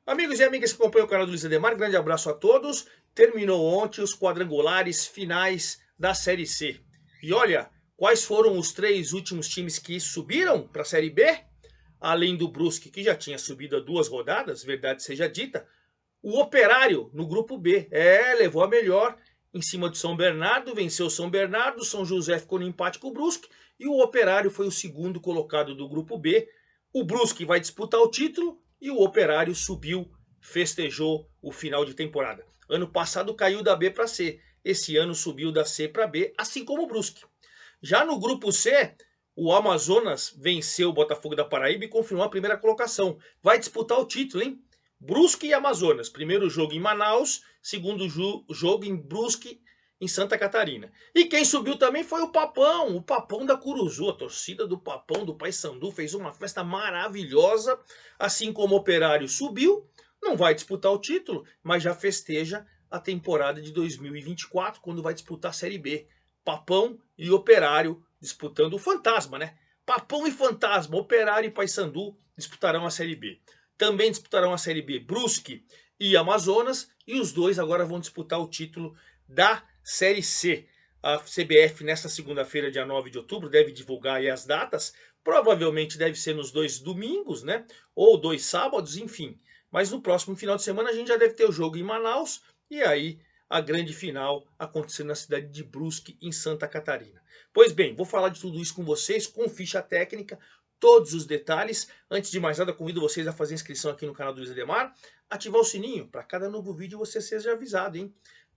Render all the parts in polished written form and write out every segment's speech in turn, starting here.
Amigos e amigas que acompanham o canal do Luiz Ademar, grande abraço a todos. Terminou ontem os quadrangulares finais da Série C. E olha, quais foram os três últimos times que subiram para a Série B? Além do Brusque, que já tinha subido há 2 rodadas, verdade seja dita, o Operário, no grupo B, levou a melhor em cima do São Bernardo, venceu o São Bernardo, São José ficou no empate com o Brusque, e o Operário foi o segundo colocado do grupo B. O Brusque vai disputar o título, e o Operário subiu, festejou o final de temporada. Ano passado caiu da B para C, esse ano subiu da C para B, assim como o Brusque. Já no grupo C, o Amazonas venceu o Botafogo da Paraíba e confirmou a primeira colocação. Vai disputar o título, hein? Brusque e Amazonas. Primeiro jogo em Manaus, segundo jogo em Brusque, em Santa Catarina. E quem subiu também foi o Papão da Curuzu. A torcida do Papão do Paysandu fez uma festa maravilhosa, assim como o Operário subiu, não vai disputar o título, mas já festeja a temporada de 2024, quando vai disputar a Série B. Papão e Operário disputando o Fantasma, né? Papão e Fantasma, Operário e Paysandu disputarão a Série B. Também disputarão a Série B Brusque e Amazonas, e os dois agora vão disputar o título da Série C. A CBF, nesta segunda-feira, dia 9 de outubro, deve divulgar aí as datas. Provavelmente deve ser nos 2 domingos, né? Ou 2 sábados, enfim. Mas no próximo final de semana a gente já deve ter o jogo em Manaus, e aí a grande final acontecendo na cidade de Brusque, em Santa Catarina. Pois bem, vou falar de tudo isso com vocês, com ficha técnica, todos os detalhes. Antes de mais nada, convido vocês a fazer inscrição aqui no canal do Luiz Ademar, ativar o sininho para cada novo vídeo você seja avisado, hein?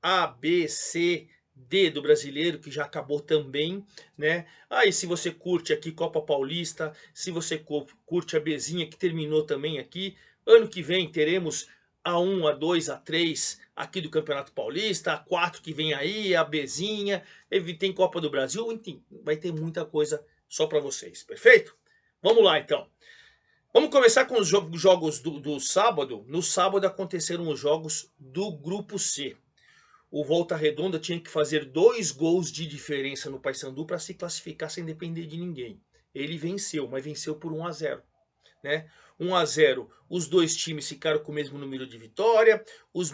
A, B, C, D do Brasileiro, que já acabou também, né? Aí se você curte aqui Copa Paulista, se você curte a Bzinha, que terminou também aqui, ano que vem teremos A1, A2, A3 aqui do Campeonato Paulista, A4 que vem aí, a Bzinha, tem Copa do Brasil, enfim, vai ter muita coisa só para vocês, perfeito? Vamos lá então. Vamos começar com os jogos do sábado. No sábado aconteceram os jogos do grupo C. O Volta Redonda tinha que fazer 2 gols de diferença no Paysandu para se classificar sem depender de ninguém. Ele venceu, mas venceu por 1-0. Né? 1-0, os dois times ficaram com o mesmo número de vitória, os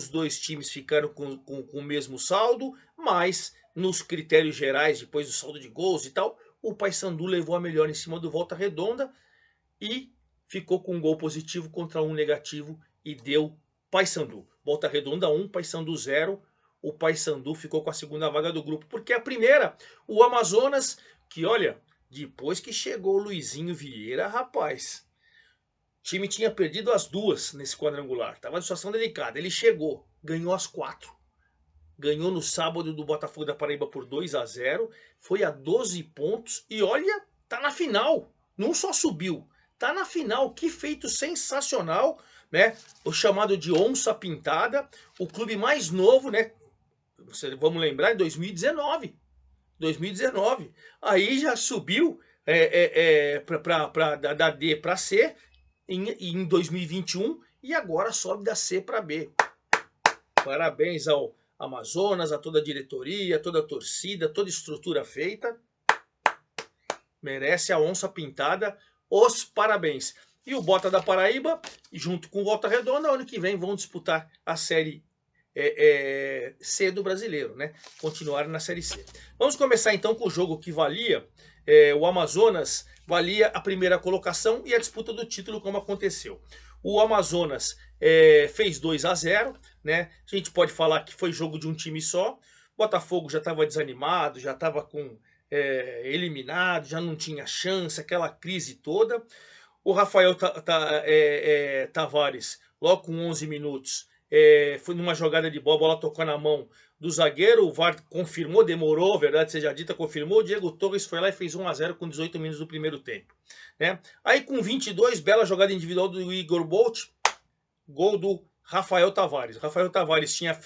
dois times ficaram com o mesmo saldo, mas nos critérios gerais, depois do saldo de gols e tal, o Paysandu levou a melhor em cima do Volta Redonda e ficou com um gol positivo contra um negativo e deu Paysandu. Volta Redonda 1, Paysandu 0. O Paysandu ficou com a segunda vaga do grupo, porque a primeira, o Amazonas, que olha, depois que chegou o Luizinho Vieira, rapaz, o time tinha perdido as 2 nesse quadrangular, estava em situação delicada. Ele chegou, ganhou as 4. Ganhou no sábado do Botafogo da Paraíba por 2-0, foi a 12 pontos e olha, tá na final. Não só subiu, tá na final. Que feito sensacional, né? O chamado de onça pintada, o clube mais novo, né? Vamos lembrar, em 2019. 2019. Aí já subiu da D para C em 2021 e agora sobe da C para B. Parabéns ao Amazonas, a toda a diretoria, toda a torcida, toda a estrutura feita. Merece a onça pintada, os parabéns. E o Bota da Paraíba, junto com o Volta Redonda, ano que vem vão disputar a Série C do Brasileiro, né? Continuar na Série C. Vamos começar então com o jogo que valia. O Amazonas valia a primeira colocação e a disputa do título, como aconteceu. O Amazonas fez 2-0, né? A gente pode falar que foi jogo de um time só. Botafogo já estava desanimado, já estava eliminado, já não tinha chance, aquela crise toda. O Rafael Tavares, logo com 11 minutos, foi numa jogada de bola, a bola tocou na mão do zagueiro, o VAR confirmou, demorou, verdade seja dita, confirmou, o Diego Torres foi lá e fez 1-0 com 18 minutos do primeiro tempo. Né? Aí com 22, bela jogada individual do Igor Bolt, gol do Rafael Tavares. O Rafael Tavares tinha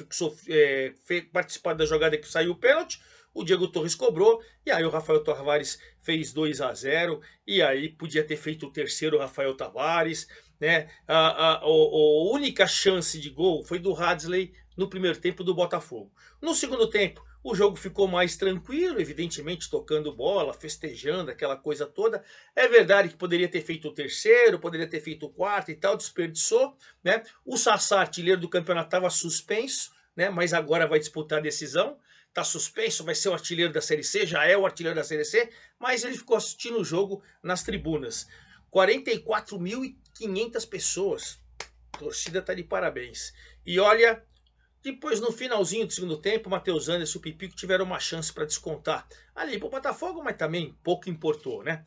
participado da jogada que saiu o pênalti, o Diego Torres cobrou, e aí o Rafael Tavares fez 2-0, e aí podia ter feito o terceiro Rafael Tavares, né? A única chance de gol foi do Hadley no primeiro tempo do Botafogo. No segundo tempo, O jogo ficou mais tranquilo, evidentemente tocando bola, festejando, aquela coisa toda. É verdade que poderia ter feito o terceiro, poderia ter feito o quarto e tal, desperdiçou, né? O Sassá, artilheiro do campeonato, estava suspenso, né? Mas agora vai disputar a decisão. Está suspenso, vai ser o artilheiro da Série C, já é o artilheiro da Série C, mas ele ficou assistindo o jogo nas tribunas. 44.500 pessoas. A torcida está de parabéns. E olha, depois, no finalzinho do segundo tempo, o Matheus Anderson e o Pipico tiveram uma chance para descontar. Ali para o Botafogo, mas também pouco importou, né?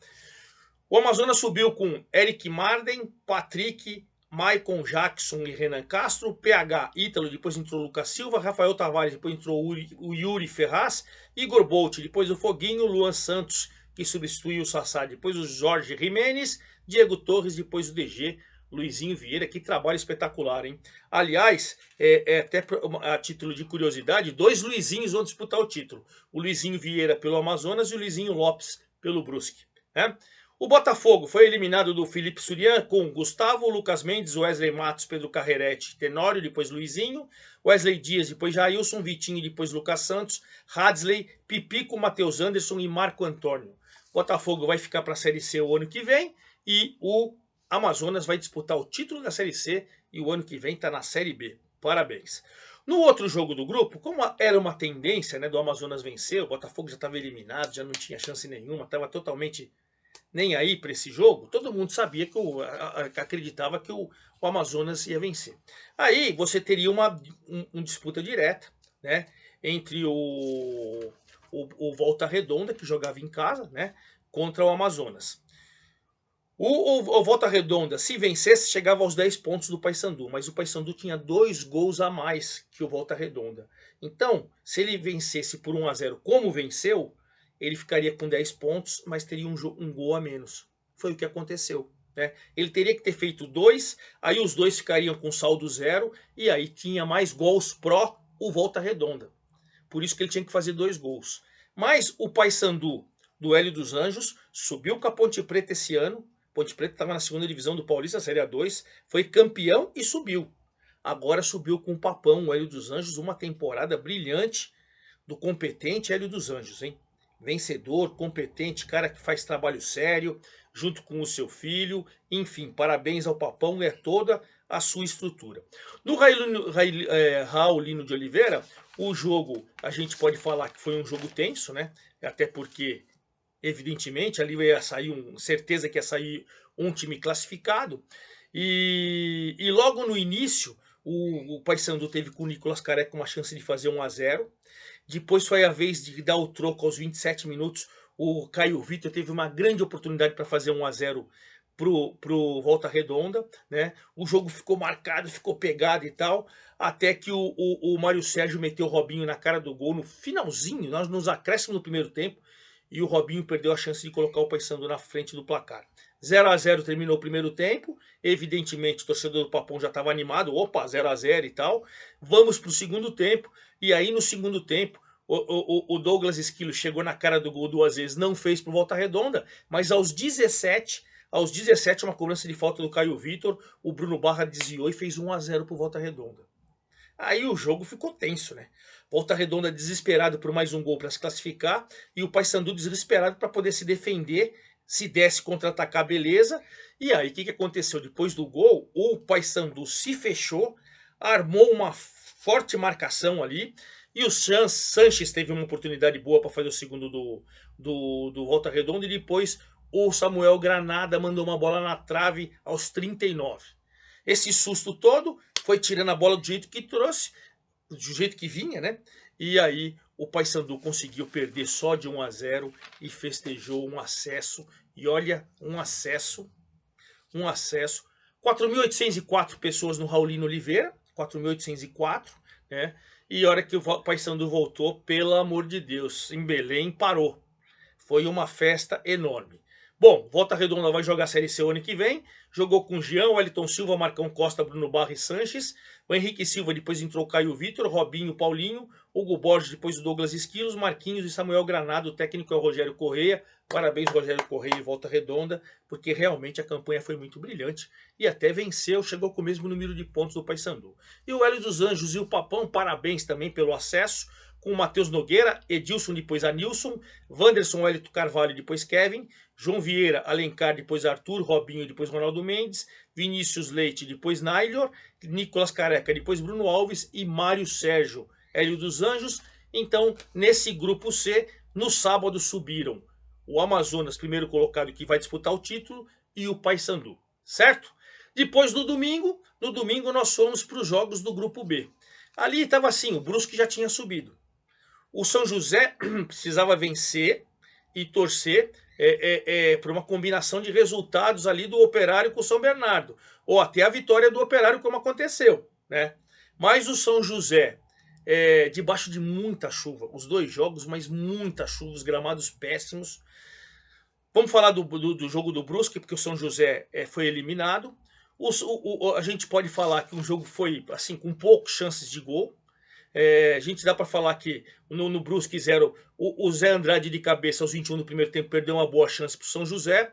O Amazonas subiu com Eric Marden, Patrick, Maicon Jackson e Renan Castro, PH Ítalo, depois entrou o Lucas Silva, Rafael Tavares, depois entrou o Yuri Ferraz, Igor Bolt, depois o Foguinho, Luan Santos, que substituiu o Sassá, depois o Jorge Jimenez, Diego Torres, depois o DG, Luizinho Vieira. Que trabalho espetacular, hein? Aliás, até a título de curiosidade, dois Luizinhos vão disputar o título. O Luizinho Vieira pelo Amazonas e o Luizinho Lopes pelo Brusque, né? O Botafogo foi eliminado do Felipe Surian com Gustavo, Lucas Mendes, Wesley Matos, Pedro Carrerete, Tenório, depois Luizinho, Wesley Dias, depois Jailson, Vitinho, depois Lucas Santos, Hadley, Pipico, Matheus Anderson e Marco Antônio. O Botafogo vai ficar para a Série C o ano que vem e o Amazonas vai disputar o título da Série C e o ano que vem está na Série B. Parabéns. No outro jogo do grupo, como era uma tendência, né, do Amazonas vencer, o Botafogo já estava eliminado, já não tinha chance nenhuma, estava totalmente nem aí para esse jogo, todo mundo sabia que acreditava que o Amazonas ia vencer. Aí você teria uma disputa direta, né, entre o Volta Redonda, que jogava em casa, né, contra o Amazonas. O Volta Redonda, se vencesse, chegava aos 10 pontos do Paysandu, mas o Paysandu tinha 2 gols a mais que o Volta Redonda. Então, se ele vencesse por 1-0, como venceu, ele ficaria com 10 pontos, mas teria um gol a menos. Foi o que aconteceu, né? Ele teria que ter feito 2, aí os dois ficariam com saldo 0, e aí tinha mais gols pró o Volta Redonda. Por isso que ele tinha que fazer 2 gols. Mas o Paysandu do Hélio dos Anjos subiu com a Ponte Preta esse ano. Ponte Preta estava na segunda divisão do Paulista, Série A2, foi campeão e subiu. Agora subiu com o Papão, o Hélio dos Anjos, uma temporada brilhante do competente Hélio dos Anjos, hein? Vencedor, competente, cara que faz trabalho sério, junto com o seu filho. Enfim, parabéns ao Papão e a toda a sua estrutura. No Raulino de Oliveira, o jogo, a gente pode falar que foi um jogo tenso, né? Até porque, evidentemente, ali ia sair certeza que ia sair um time classificado. E logo no início, o Paysandu teve com o Nicolas Careca uma chance de fazer 1-0. Depois foi a vez de dar o troco aos 27 minutos. O Caio Vitor teve uma grande oportunidade para fazer 1-0 pro Volta Redonda, né? O jogo ficou marcado, ficou pegado e tal, até que o Mário Sérgio meteu o Robinho na cara do gol no finalzinho, nós nos acréscimos no primeiro tempo, e o Robinho perdeu a chance de colocar o Paysandu na frente do placar. 0-0 terminou o primeiro tempo, evidentemente o torcedor do Papão já estava animado, opa, 0-0 e tal, vamos para o segundo tempo, e aí no segundo tempo, o Douglas Esquilo chegou na cara do gol 2 vezes, não fez por Volta Redonda, mas aos 17, uma cobrança de falta do Caio Vitor, o Bruno Barra desviou e fez 1-0 por Volta Redonda. Aí o jogo ficou tenso, né? Volta Redonda desesperado por mais um gol para se classificar e o Paysandu desesperado para poder se defender, se desse contra-atacar, beleza. E aí o que aconteceu? Depois do gol, o Paysandu se fechou, armou uma forte marcação ali e o Sanches teve uma oportunidade boa para fazer o segundo do Volta Redonda e depois o Samuel Granada mandou uma bola na trave aos 39. Esse susto todo foi tirando a bola do jeito que trouxe, do jeito que vinha, né? E aí o Paysandu conseguiu perder só de 1-0 e festejou um acesso. E olha, um acesso. 4.804 pessoas no Raulino Oliveira, 4.804, né? E a hora que o Paysandu voltou, pelo amor de Deus, em Belém parou. Foi uma festa enorme. Bom, Volta Redonda vai jogar a Série C o ano que vem. Jogou com Jean, Wellington Silva, Marcão Costa, Bruno Barra e Sanches. O Henrique Silva, depois entrou Caio Vitor, Robinho, Paulinho. Hugo Borges, depois o Douglas Esquilos, Marquinhos e Samuel Granado. O técnico é o Rogério Correia. Parabéns, Rogério Correia e Volta Redonda, porque realmente a campanha foi muito brilhante. E até venceu, chegou com o mesmo número de pontos do Paysandu. E o Hélio dos Anjos e o Papão, parabéns também pelo acesso. Com o Matheus Nogueira, Edilson, depois Anilson, Wanderson, Wellington Carvalho, depois Kevin, João Vieira, Alencar, depois Arthur, Robinho, depois Ronaldo Mendes, Vinícius Leite, depois Nailor, Nicolas Careca, depois Bruno Alves e Mário Sérgio, Hélio dos Anjos. Então, nesse grupo C, no sábado subiram o Amazonas, primeiro colocado, que vai disputar o título, e o Paysandu, certo? Depois no domingo nós fomos para os jogos do grupo B. Ali estava assim, o Brusque já tinha subido. O São José precisava vencer e torcer por uma combinação de resultados ali do Operário com o São Bernardo, ou até a vitória do Operário, como aconteceu, né? Mas o São José, debaixo de muita chuva, os dois jogos, mas muita chuva, os gramados péssimos. Vamos falar do jogo do Brusque, porque o São José foi eliminado. A gente pode falar que o jogo foi assim com poucas chances de gol. A gente dá para falar que no Brusque 0, o Zé Andrade de cabeça aos 21 do primeiro tempo perdeu uma boa chance para o São José.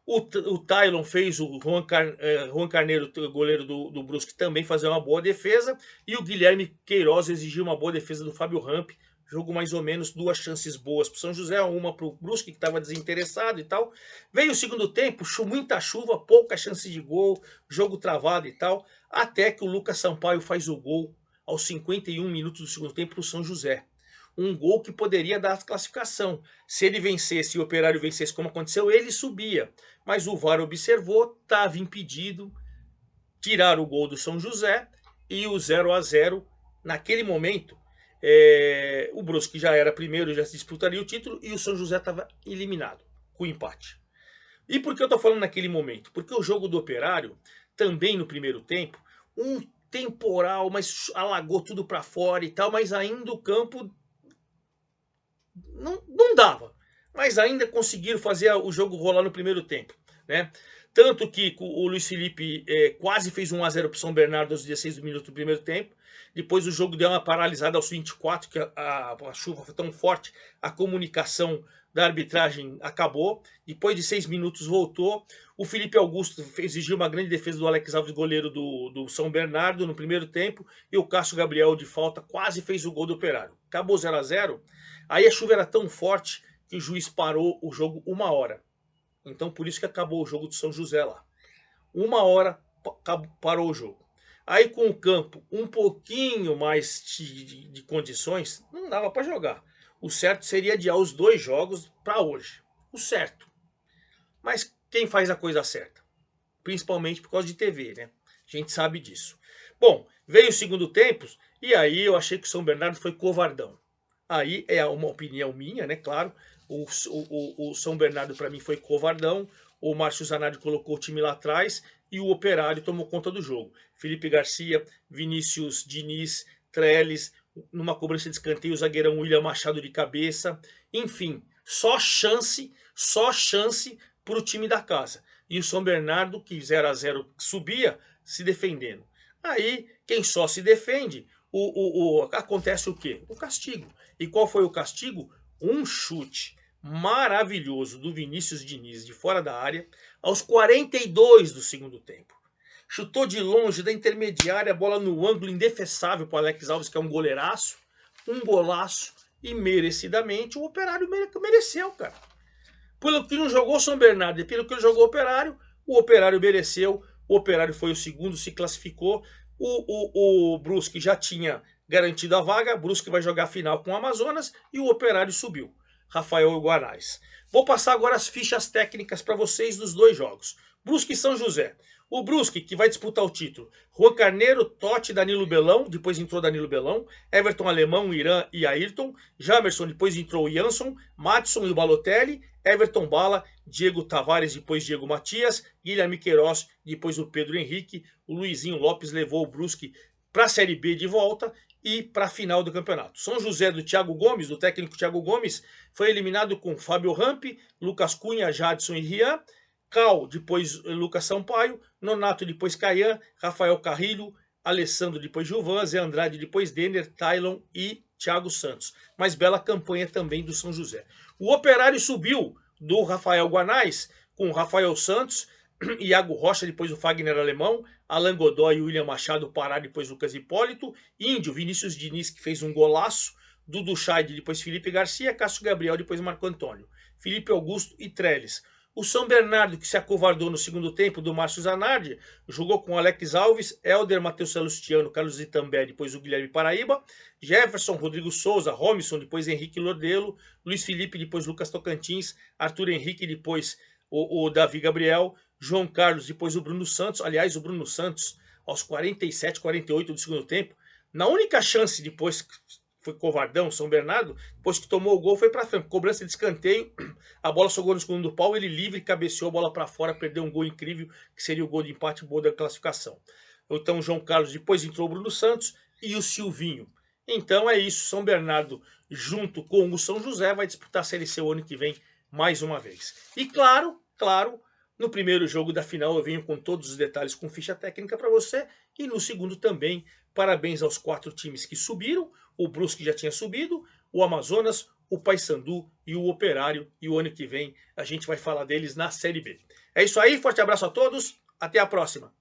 O Tylon fez o Juan Carneiro, goleiro do Brusque, também fazer uma boa defesa. E o Guilherme Queiroz exigiu uma boa defesa do Fábio Ramp. Jogo mais ou menos, 2 chances boas para o São José, uma para o Brusque, que estava desinteressado e tal. Veio o segundo tempo, muita chuva, pouca chance de gol, jogo travado e tal. Até que o Lucas Sampaio faz o gol aos 51 minutos do segundo tempo para o São José. Um gol que poderia dar a classificação. Se ele vencesse e o Operário vencesse como aconteceu, ele subia. Mas o VAR observou, estava impedido, tiraram o gol do São José e o 0-0 naquele momento. O Brusque já era primeiro, já se disputaria o título e o São José estava eliminado com empate. E por que eu estou falando naquele momento? Porque o jogo do Operário, também no primeiro tempo, um temporal, mas alagou tudo para fora e tal, mas ainda o campo não dava. Mas ainda conseguiram fazer o jogo rolar no primeiro tempo, né? Tanto que o Luiz Felipe quase fez 1-0 para o São Bernardo aos 16 minutos do primeiro tempo. Depois o jogo deu uma paralisada aos 24, que a chuva foi tão forte, a comunicação da arbitragem acabou. Depois de 6 minutos voltou. O Felipe Augusto exigiu uma grande defesa do Alex Alves, goleiro do São Bernardo, no primeiro tempo. E o Cássio Gabriel, de falta, quase fez o gol do Operário. Acabou 0-0. Aí a chuva era tão forte que o juiz parou o jogo 1 hora. Então por isso que acabou o jogo do São José lá. 1 hora parou o jogo. Aí com o campo um pouquinho mais de condições, não dava para jogar. O certo seria adiar os 2 jogos para hoje. O certo. Mas quem faz a coisa certa? Principalmente por causa de TV, né? A gente sabe disso. Bom, veio o segundo tempo e aí eu achei que o São Bernardo foi covardão. Aí é uma opinião minha, né? Claro. O São Bernardo para mim foi covardão. O Márcio Zanardi colocou o time lá atrás e o Operário tomou conta do jogo. Felipe Garcia, Vinícius Diniz, Trellis, numa cobrança de escanteio, o zagueirão William Machado de cabeça. Enfim, só chance para o time da casa. E o São Bernardo, que 0-0 subia, se defendendo. Aí, quem só se defende, acontece o quê? O castigo. E qual foi o castigo? Um chute maravilhoso do Vinícius Diniz de fora da área aos 42 do segundo tempo. Chutou de longe, da intermediária, a bola no ângulo, indefensável para o Alex Alves, que é um goleiraço. Um golaço e merecidamente o Operário mereceu, cara. Pelo que não jogou São Bernardo e pelo que jogou o Operário mereceu. O Operário foi o segundo, se classificou. O Brusque já tinha garantido a vaga. O Brusque vai jogar a final com o Amazonas e o Operário subiu. Rafael Guanais. Vou passar agora as fichas técnicas para vocês dos 2 jogos. Brusque e São José. O Brusque, que vai disputar o título. Juan Carneiro, Totti, Danilo Belão. Depois entrou Danilo Belão. Everton Alemão, Irã e Ayrton. Jamerson, depois entrou o Jansson. Madison e o Balotelli. Everton Bala, Diego Tavares, depois Diego Matias. Guilherme Queiroz, depois o Pedro Henrique. O Luizinho Lopes levou o Brusque para a Série B de volta. e para a final do campeonato. São José do Thiago Gomes, do técnico Thiago Gomes, foi eliminado com Fábio Rampi, Lucas Cunha, Jadson e Rian, Cal, depois Lucas Sampaio, Nonato, depois Caian, Rafael Carrilho, Alessandro, depois Gilvan, Zé Andrade, depois Denner, Tylon e Thiago Santos. Mas bela campanha também do São José. O Operário subiu do Rafael Guanais, com Rafael Santos, Iago Rocha, depois o Fagner Alemão, Alan Godoy e William Machado, Pará, depois Lucas Hipólito, Índio, Vinícius Diniz, que fez um golaço, Dudu Scheid, depois Felipe Garcia, Cássio Gabriel, depois Marco Antônio, Felipe Augusto e Trellis. O São Bernardo, que se acovardou no segundo tempo, do Márcio Zanardi, jogou com Alex Alves, Helder, Matheus Salustiano, Carlos Itambé, depois o Guilherme Paraíba, Jefferson, Rodrigo Souza, Robson, depois Henrique Lordelo, Luiz Felipe, depois Lucas Tocantins, Arthur Henrique, depois o Davi Gabriel, João Carlos, depois o Bruno Santos. Aliás, o Bruno Santos, aos 47, 48 do segundo tempo, na única chance depois que foi covardão, São Bernardo, depois que tomou o gol, foi para frente. Cobrança de escanteio, a bola socou no segundo pau, ele livre, cabeceou a bola para fora, perdeu um gol incrível, que seria o gol de empate, o gol da classificação. Então, o João Carlos, depois entrou o Bruno Santos e o Silvinho. Então é isso, São Bernardo, junto com o São José, vai disputar a Série C o ano que vem, mais uma vez. E claro, no primeiro jogo da final eu venho com todos os detalhes com ficha técnica para você. E no segundo também, parabéns aos 4 times que subiram. O Brusque já tinha subido, o Amazonas, o Paysandu e o Operário. E o ano que vem a gente vai falar deles na Série B. É isso aí, forte abraço a todos, até a próxima.